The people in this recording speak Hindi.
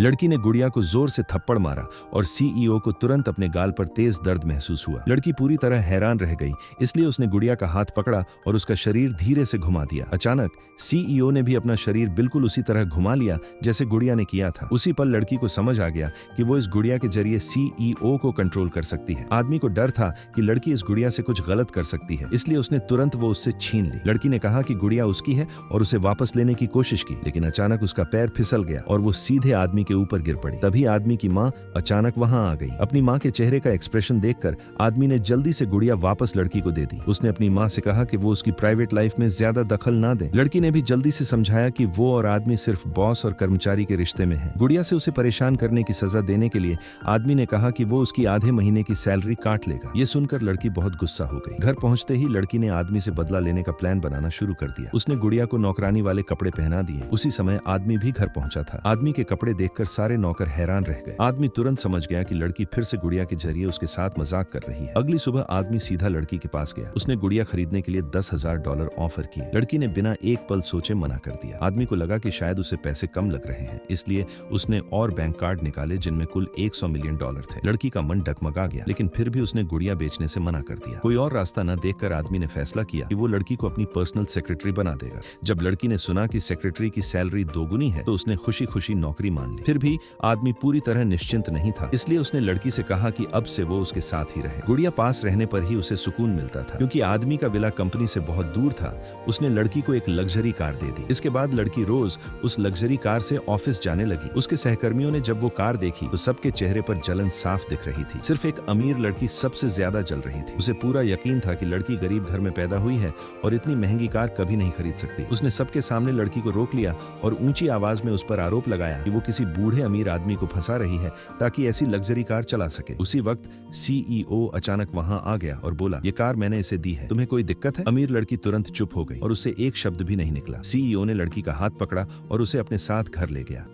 लड़की ने गुड़िया को जोर से थप्पड़ मारा और सीईओ को तुरंत अपने गाल पर तेज दर्द महसूस हुआ। लड़की पूरी तरह हैरान रह गई, इसलिए उसने गुड़िया का हाथ पकड़ा और उसका शरीर धीरे से घुमा दिया। अचानक सीईओ ने भी अपना शरीर बिल्कुल उसी तरह घुमा लिया जैसे गुड़िया ने किया था। उसी पल लड़की को समझ आ गया कि वो इस गुड़िया के जरिए सीईओ को कंट्रोल कर सकती है। आदमी को डर था कि लड़की इस गुड़िया से कुछ गलत कर सकती है, इसलिए उसने तुरंत वो उससे छीन ली। लड़की ने कहा कि गुड़िया उसकी है और उसे वापस लेने की कोशिश की, लेकिन अचानक उसका पैर फिसल गया और वो सीधे आदमी के ऊपर गिर पड़ी। तभी आदमी की माँ अचानक वहां आ गई। अपनी माँ के चेहरे का एक्सप्रेशन देखकर आदमी ने जल्दी से गुड़िया वापस लड़की को दे दी। उसने अपनी माँ से कहा कि वो उसकी प्राइवेट लाइफ में ज्यादा दखल ना दे। लड़की ने भी जल्दी से समझाया कि वो और आदमी सिर्फ बॉस और कर्मचारी के रिश्ते में है। गुड़िया से उसे परेशान करने की सजा देने के लिए आदमी ने कहा कि वो उसकी आधे महीने की सैलरी काट लेगा। ये सुनकर लड़की बहुत गुस्सा हो गई। घर पहुंचते ही लड़की ने आदमी से बदला लेने का प्लान बनाना शुरू कर दिया। उसने गुड़िया को नौकरानी वाले कपड़े पहना दिए। उसी समय आदमी भी घर पहुंचा था। आदमी के कपड़े देखकर सारे नौकर हैरान रह गए। आदमी तुरंत समझ गया कि लड़की फिर से गुड़िया के जरिए उसके साथ मजाक कर रही है। अगली सुबह आदमी सीधा लड़की के पास गया। उसने गुड़िया खरीदने के लिए $10,000 ऑफर किए। लड़की ने बिना एक पल सोचे मना कर दिया। आदमी को लगा कि शायद उसे पैसे कम लग रहे हैं, इसलिए उसने और बैंक कार्ड निकाले जिनमें कुल $100 मिलियन थे। लड़की का मन डगमगा गया, लेकिन फिर भी उसने गुड़िया बेचने से मना कर दिया। कोई और रास्ता न देखकर आदमी ने फैसला किया कि वो लड़की को अपनी पर्सनल सेक्रेटरी बना देगा। जब लड़की ने सुना कि सेक्रेटरी की सैलरी दोगुनी है तो उसने खुशी खुशी नौकरी मान ली। फिर भी आदमी पूरी तरह निश्चिंत नहीं था, इसलिए उसने लड़की से कहा कि अब से वो उसके साथ ही रहे। गुड़िया पास रहने पर ही उसे सुकून मिलता था। क्योंकि आदमी का विला कंपनी से बहुत दूर था, उसने लड़की को एक लग्जरी कार दे दी। इसके बाद लड़की रोज उस लग्जरी कार से ऑफिस जाने लगी। उसके सहकर्मियों ने जब वो कार देखी तो सबके चेहरे पर जलन साफ दिख रही थी। सिर्फ एक अमीर लड़की सबसे ज्यादा जल रही थी। उसे पूरा यकीन था कि लड़की गरीब घर में पैदा हुई है और इतनी महंगी कार कभी नहीं खरीद सकती। उसने सबके सामने लड़की को रोक लिया और ऊंची आवाज में उस पर आरोप लगाया कि वो किसी बूढ़े अमीर आदमी को फंसा रही है ताकि ऐसी लग्जरी कार चला सके। उसी वक्त सीईओ अचानक वहां आ गया और बोला, ये कार मैंने इसे दी है, तुम्हें कोई दिक्कत है? अमीर लड़की तुरंत चुप हो गई और उससे एक शब्द भी नहीं निकला। सीईओ ने लड़की का हाथ पकड़ा और उसे अपने साथ घर ले गया।